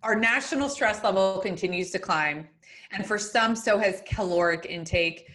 Our national stress level continues to climb, and for some, so has caloric intake.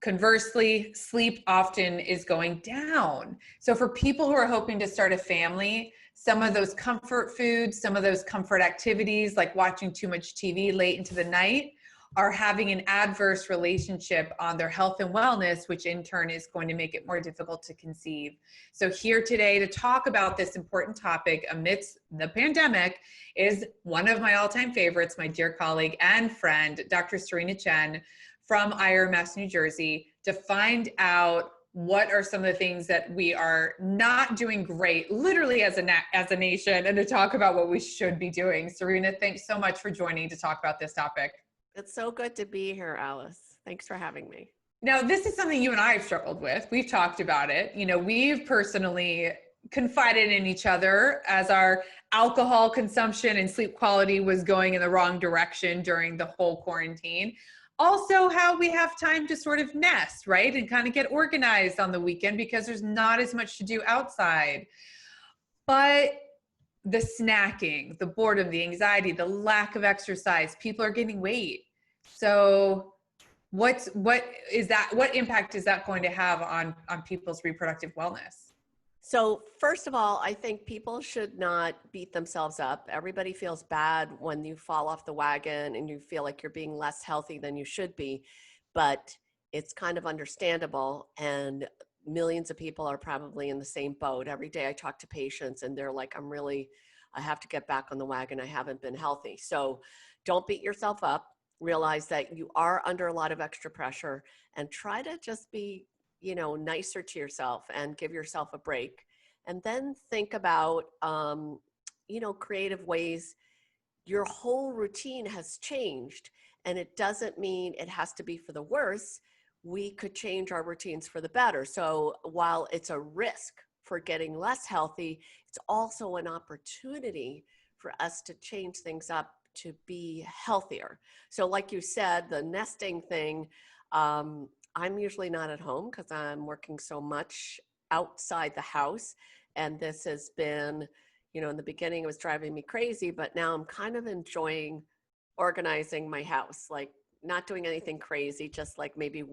Conversely, sleep often is going down. So for people who are hoping to start a family, some of those comfort foods, some of those comfort activities like watching too much TV late into the night are having an adverse relationship on their health and wellness, which in turn is going to make it more difficult to conceive. So here today to talk about this important topic amidst the pandemic is one of my all-time favorites, my dear colleague and friend, Dr. Serena Chen from IRMS, New Jersey, to find out what are some of the things that we are not doing great, literally as a nation, and to talk about what we should be doing. Serena, thanks so much for joining to talk about this topic. It's so good to be here, Alice. Thanks for having me. Now, this is something you and I have struggled with. We've talked about it. You know, we've personally confided in each other as our alcohol consumption and sleep quality was going in the wrong direction during the whole quarantine. Also, how we have time to sort of nest, right? And kind of get organized on the weekend because there's not as much to do outside. But the snacking, the boredom, the anxiety, the lack of exercise, people are gaining weight. So what impact is that going to have on people's reproductive wellness? So first of all, I think people should not beat themselves up. Everybody feels bad when you fall off the wagon and you feel like you're being less healthy than you should be, but it's kind of understandable. And millions of people are probably in the same boat. Every day I talk to patients and they're like, I have to get back on the wagon. I haven't been healthy. So don't beat yourself up. Realize that you are under a lot of extra pressure and try to just be, nicer to yourself and give yourself a break. And then think about, creative ways. Your whole routine has changed, and it doesn't mean it has to be for the worse. We could change our routines for the better. So while it's a risk for getting less healthy, it's also an opportunity for us to change things up to be healthier. So like you said, the nesting thing, I'm usually not at home because I'm working so much outside the house. And this has been, in the beginning it was driving me crazy, but now I'm kind of enjoying organizing my house, like not doing anything crazy, just like maybe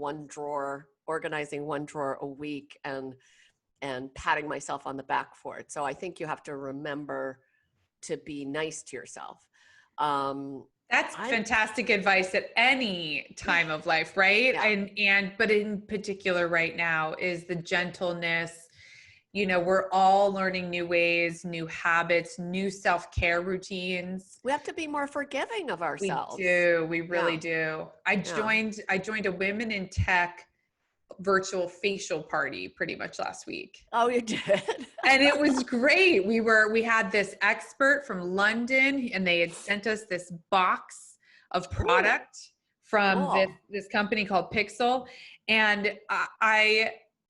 organizing one drawer a week and patting myself on the back for it. So I think you have to remember to be nice to yourself. That's fantastic advice at any time of life, right? Yeah. But in particular right now is the gentleness. We're all learning new ways, new habits, new self-care routines. We have to be more forgiving of ourselves. We do. We really do. I joined a Women in Tech virtual facial party pretty much last week. Oh, you did? And it was great. We had this expert from London and they had sent us this box of product from this company called Pixel. And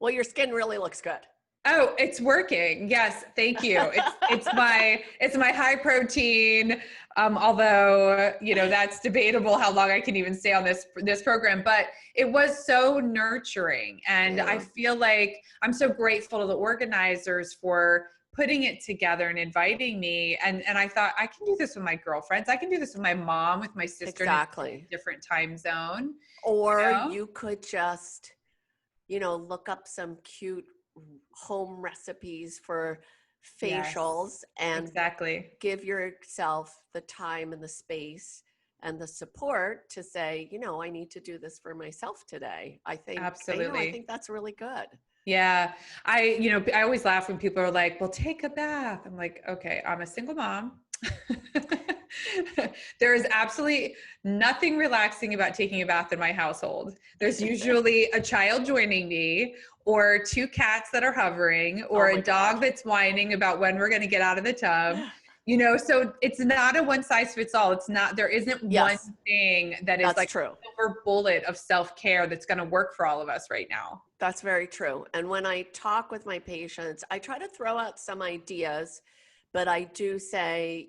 well, your skin really looks good. Oh, it's working. Yes. Thank you. It's my high protein. Although, that's debatable how long I can even stay on this program, but it was so nurturing. And I feel like I'm so grateful to the organizers for putting it together and inviting me. And I thought I can do this with my girlfriends. I can do this with my mom, with my sister. Exactly. In a different time zone. Or you could just, look up some cute home recipes for facials and give yourself the time and the space and the support to say, I need to do this for myself today. I think absolutely. I think that's really good. Yeah. I always laugh when people are like, well, take a bath. I'm like, okay, I'm a single mom. There is absolutely nothing relaxing about taking a bath in my household. There's usually a child joining me or two cats that are hovering or a dog that's whining about when we're going to get out of the tub. So it's not a one size fits all. There isn't one thing that is like a silver bullet of self-care that's going to work for all of us right now. That's very true. And when I talk with my patients, I try to throw out some ideas, but I do say,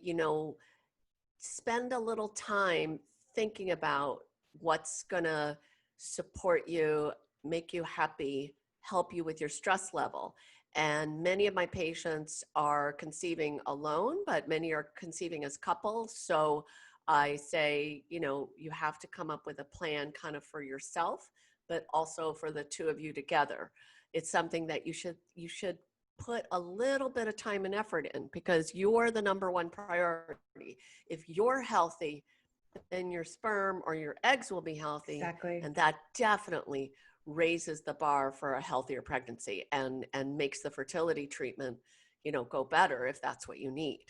spend a little time thinking about what's going to support you, make you happy, help you with your stress level. And many of my patients are conceiving alone, but many are conceiving as couples. So I say, you know, you have to come up with a plan kind of for yourself, but also for the two of you together. It's something that you should put a little bit of time and effort in, because you're the number one priority. If you're healthy, then your sperm or your eggs will be healthy. Exactly. And that definitely raises the bar for a healthier pregnancy and makes the fertility treatment, you know, go better if that's what you need.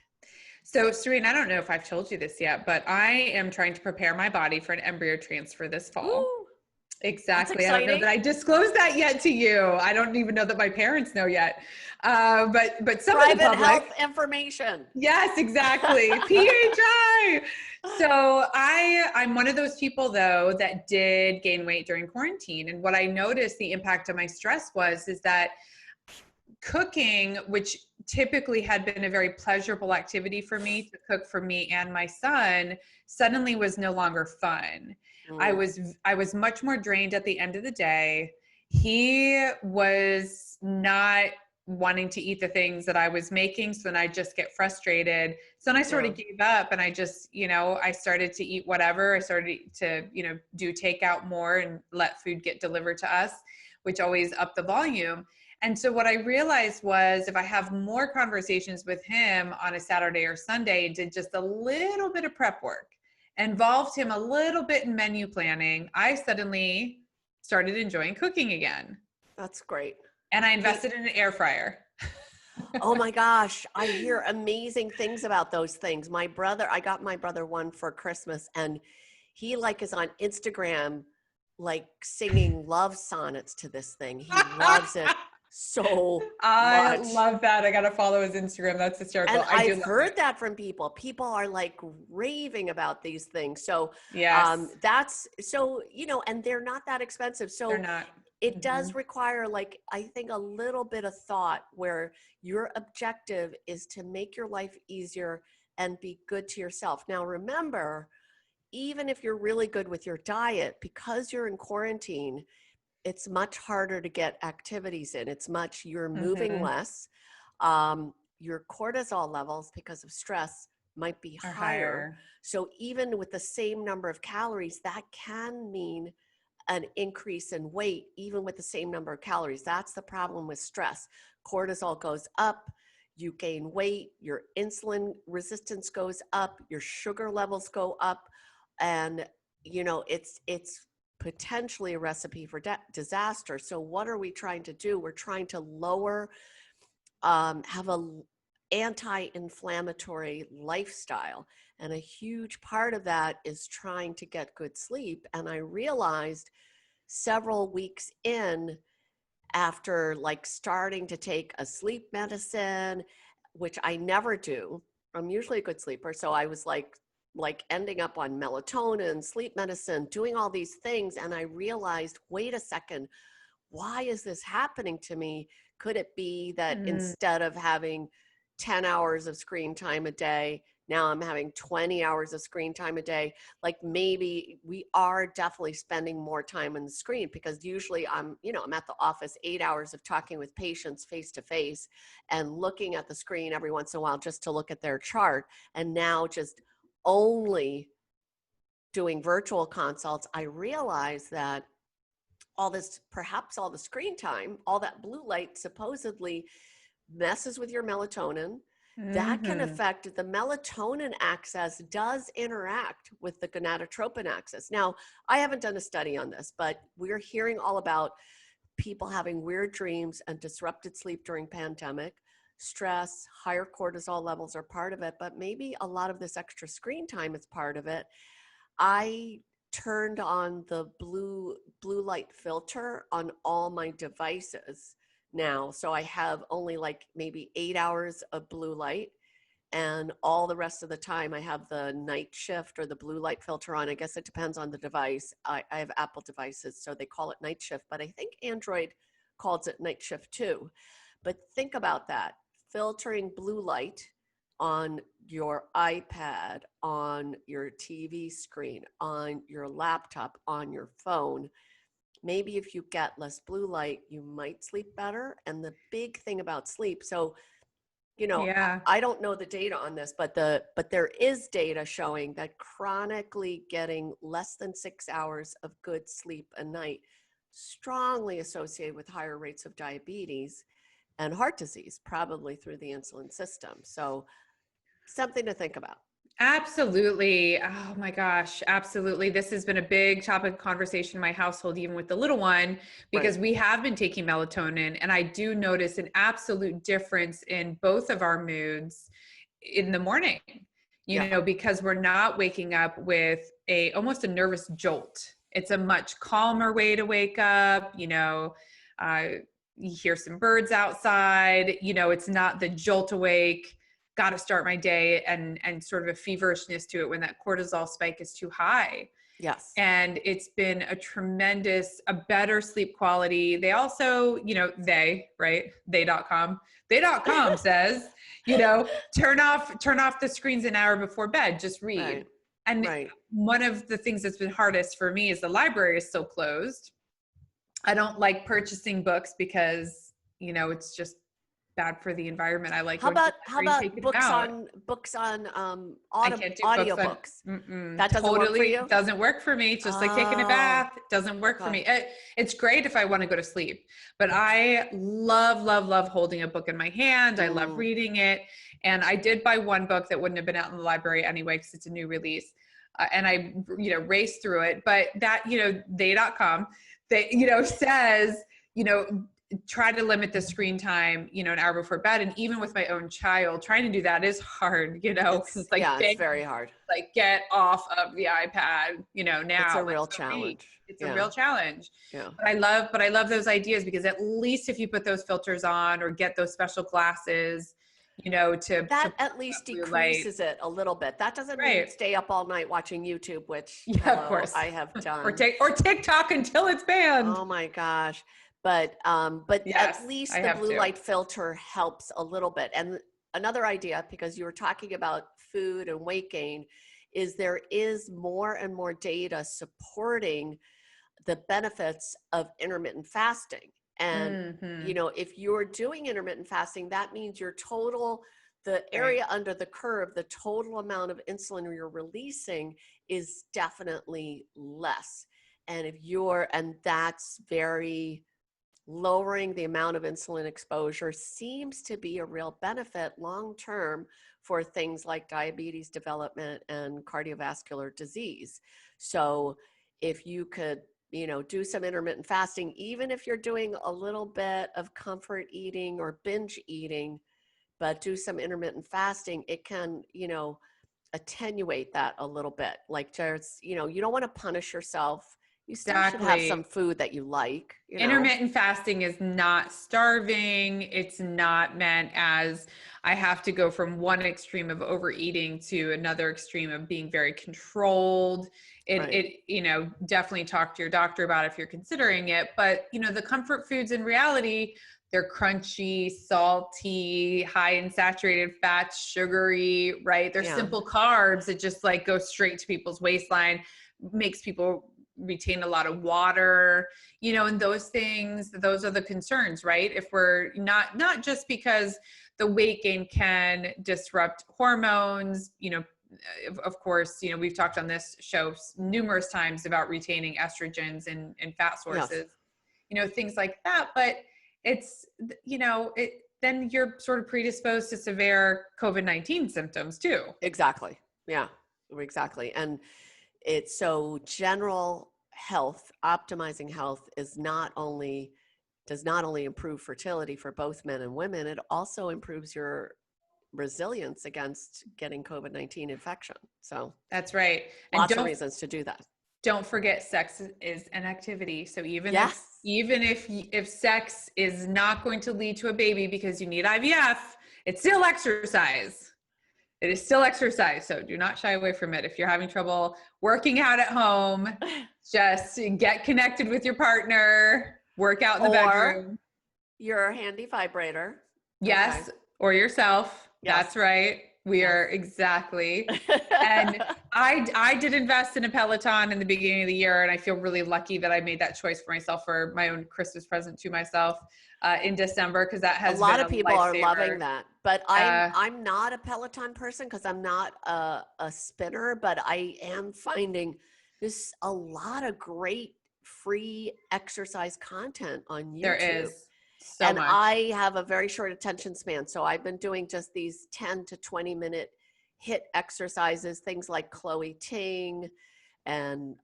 So, Serena, I don't know if I've told you this yet, but I am trying to prepare my body for an embryo transfer this fall. Woo, Exactly. I don't know that I disclosed that yet to you. I don't even know that my parents know yet. But some of the private public, health information. yes, exactly. PHI. So I'm one of those people though that did gain weight during quarantine. And what I noticed the impact of my stress is that cooking, which typically had been a very pleasurable activity for me to cook for me and my son, suddenly was no longer fun. I was much more drained at the end of the day. He was not wanting to eat the things that I was making, so then I just get frustrated. So then I sort of gave up, and I just, you know, I started to eat whatever. I started to, you know, do takeout more and let food get delivered to us, which always upped the volume. And so what I realized was if I have more conversations with him on a Saturday or Sunday and did just a little bit of prep work, involved him a little bit in menu planning, I suddenly started enjoying cooking again. That's great. And I invested in an air fryer. Oh my gosh, I hear amazing things about those things. I got my brother one for Christmas, and he like is on Instagram like singing love sonnets to this thing. He loves it so I much. love that. I got to follow his Instagram. That's hysterical. And I do I've love heard that from people. People are like raving about these things. So yes. that's so, you know, and they're not that expensive. So They're not. it does require, like, I think a little bit of thought where your objective is to make your life easier and be good to yourself. Now, remember, even if you're really good with your diet, because you're in quarantine, it's much harder to get activities in. You're moving less. Your cortisol levels, because of stress, might be higher. So even with the same number of calories, that can mean an increase in weight, even with the same number of calories. That's the problem with stress. Cortisol goes up, you gain weight, your insulin resistance goes up, your sugar levels go up, and you know, it's potentially a recipe for disaster. So what are we trying to do? We're trying to lower, have a anti-inflammatory lifestyle. And a huge part of that is trying to get good sleep. And I realized several weeks in, after like starting to take a sleep medicine, which I never do. I'm usually a good sleeper. So I was like ending up on melatonin, sleep medicine, doing all these things. And I realized, wait a second, why is this happening to me? Could it be that instead of having 10 hours of screen time a day, now I'm having 20 hours of screen time a day? Like maybe we are definitely spending more time on the screen, because usually I'm at the office 8 hours of talking with patients face to face and looking at the screen every once in a while just to look at their chart. And now just only doing virtual consults, I realize that perhaps all the screen time, all that blue light supposedly messes with your melatonin. That can affect the melatonin axis, does interact with the gonadotropin axis. Now, I haven't done a study on this, but we're hearing all about people having weird dreams and disrupted sleep during pandemic. Stress, higher cortisol levels are part of it, but maybe a lot of this extra screen time is part of it. I turned on the blue light filter on all my devices now. So I have only like maybe 8 hours of blue light, and all the rest of the time I have the night shift or the blue light filter on. I guess it depends on the device. I have Apple devices, so they call it night shift, but I think Android calls it night shift too. But think about that, filtering blue light on your iPad, on your TV screen, on your laptop, on your phone. maybe if you get less blue light, you might sleep better. And the big thing about sleep, so, you know, Yeah. I don't know the data on this, but there is data showing that chronically getting less than 6 hours of good sleep a night strongly associated with higher rates of diabetes and heart disease, probably through the insulin system. So something to think about. Absolutely. Oh my gosh, absolutely. This has been a big topic of conversation in my household, even with the little one, because Right. we have been taking melatonin, and I do notice an absolute difference in both of our moods in the morning, Yeah. because we're not waking up with almost a nervous jolt. It's a much calmer way to wake up, uh, you hear some birds outside, it's not the jolt awake, got to start my day, and sort of a feverishness to it when that cortisol spike is too high. Yes. And it's been a better sleep quality. They also, they.com says, turn off the screens an hour before bed, just read. Right. And Right. one of the things that's been hardest for me is the library is still closed. I don't like purchasing books because, it's just bad for the environment. I like How going to about the library and taking them out. books on I can't do books on, audiobooks? That doesn't work for you? doesn't work for me. It's just like taking a Oh, bath. It doesn't work for okay. me. It's great if I want to go to sleep, but I love, love, love holding a book in my hand. I love reading it. And I did buy one book that wouldn't have been out in the library anyway, because it's a new release. And I, raced through it, but that, they.com, says, try to limit the screen time, an hour before bed. And even with my own child, trying to do that is hard, It's very hard. like get off of the iPad, now. It's a Like, real so me, challenge. it's a real challenge. Yeah. But I love those ideas, because at least if you put those filters on or get those special glasses, That at least decreases it a little bit. That doesn't mean stay up all night watching YouTube, which of course I have done. or TikTok until it's banned. Oh my gosh. But Yes, at least I the have blue to. light filter helps a little bit. And another idea, because you were talking about food and weight gain, is there is more and more data supporting the benefits of intermittent fasting. And, if you're doing intermittent fasting, that means the area under the curve, the total amount of insulin you're releasing is definitely less. And that's very lowering the amount of insulin exposure seems to be a real benefit long-term for things like diabetes development and cardiovascular disease. So if you could, do some intermittent fasting, even if you're doing a little bit of comfort eating or binge eating, but do some intermittent fasting, it can, attenuate that a little bit. Like just, you don't want to punish yourself. You still should have some food that you like. Intermittent fasting is not starving. It's not meant as I have to go from one extreme of overeating to another extreme of being very controlled. Definitely talk to your doctor about if you're considering it. But, the comfort foods in reality, they're crunchy, salty, high in saturated fats, sugary, right? They're simple carbs that just like go straight to people's waistline, makes people retain a lot of water, and those are the concerns, right? If we're not just because the weight gain can disrupt hormones, of course, we've talked on this show numerous times about retaining estrogens and fat sources, things like that. But it's, then you're sort of predisposed to severe COVID-19 symptoms too. Exactly. Yeah, exactly. And it's so general health, optimizing health does not only improve fertility for both men and women, it also improves your resilience against getting COVID-19 infection. So that's right. Lots of reasons to do that. Don't forget, sex is an activity. So even if sex is not going to lead to a baby because you need IVF, it's still exercise. It is still exercise. So do not shy away from it. If you're having trouble working out at home, just get connected with your partner, work out in the bedroom. Your handy vibrator. Yes. Okay. Or yourself. Yes. That's right. We are exactly. And I did invest in a Peloton in the beginning of the year, and I feel really lucky that I made that choice for myself for my own Christmas present to myself in December, because that A has lot been of a people are loving lifesaver. that, but Uh, I'm not a Peloton person because I'm not a spinner, but I am finding there's a lot of great free exercise content on there YouTube. is so And much. I have a very short attention span. So I've been doing just these 10 to 20-minute hit exercises, things like Chloe Ting and,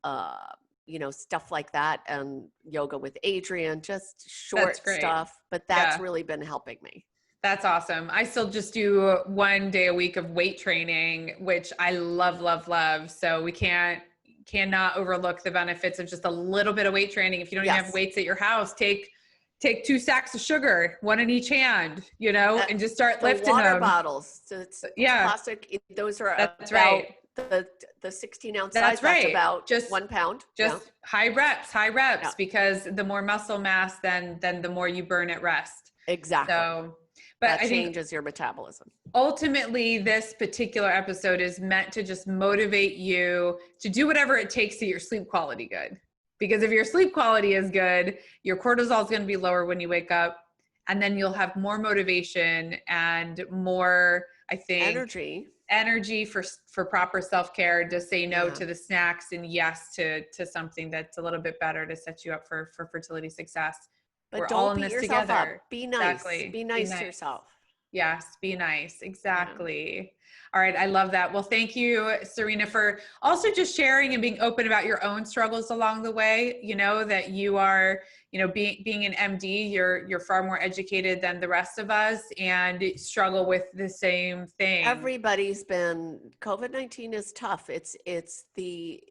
stuff like that, and yoga with Adrian, just That's short great. stuff. But that's Yeah. really been helping me. That's awesome. I still just do 1 day a week of weight training, which I love, love, love. So we cannot overlook the benefits of just a little bit of weight training. If you don't even have Yes. weights at your house, take 2 sacks of sugar, 1 in each hand, and just start The lifting water them. bottles, it's Yeah, plastic. Those are that's about right. the 16-ounce size. That's That's right. about Just 1 pound. Yeah. just high Yeah. reps, because the more muscle mass, then the more you burn at rest. Exactly. So, but That I think changes your metabolism. ultimately this particular episode is meant to just motivate you to do whatever it takes to get your sleep quality good. Because if your sleep quality is good, your cortisol is going to be lower when you wake up, and then you'll have more motivation and more, I think, energy for proper self-care, to say no Yeah. to the snacks and yes to something that's a little bit better to set you up for fertility success. But We're all don't in beat this yourself together. up. Be nice. Exactly. Be nice to yourself. Yes, be nice. Yeah. Exactly. All right. I love that. Well, thank you, Serena, for also just sharing and being open about your own struggles along the way. That you are, being an MD, you're far more educated than the rest of us, and struggle with the same thing. Everybody's been, COVID-19 is tough. It's the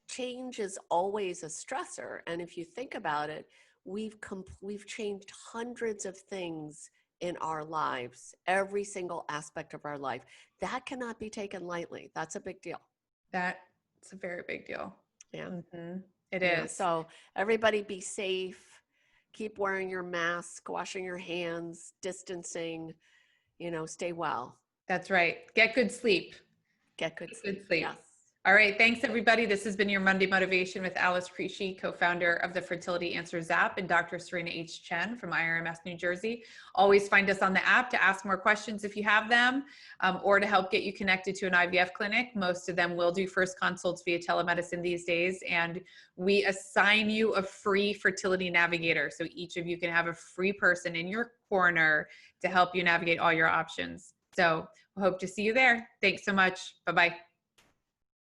change is always a stressor. And if you think about it, we've changed hundreds of things in our lives, every single aspect of our life. That cannot be taken lightly. That's a big deal. That's a very big deal. Yeah. Mm-hmm. It is. So everybody be safe. Keep wearing your mask, washing your hands, distancing, stay well. That's right. Get good sleep. Get good sleep. Good sleep. Yes. All right. Thanks, everybody. This has been your Monday Motivation with Alice Crisci, co-founder of the Fertility Answers app, and Dr. Serena H. Chen from IRMS, New Jersey. Always find us on the app to ask more questions if you have them, or to help get you connected to an IVF clinic. Most of them will do first consults via telemedicine these days, and we assign you a free fertility navigator. So each of you can have a free person in your corner to help you navigate all your options. So we hope to see you there. Thanks so much. Bye-bye.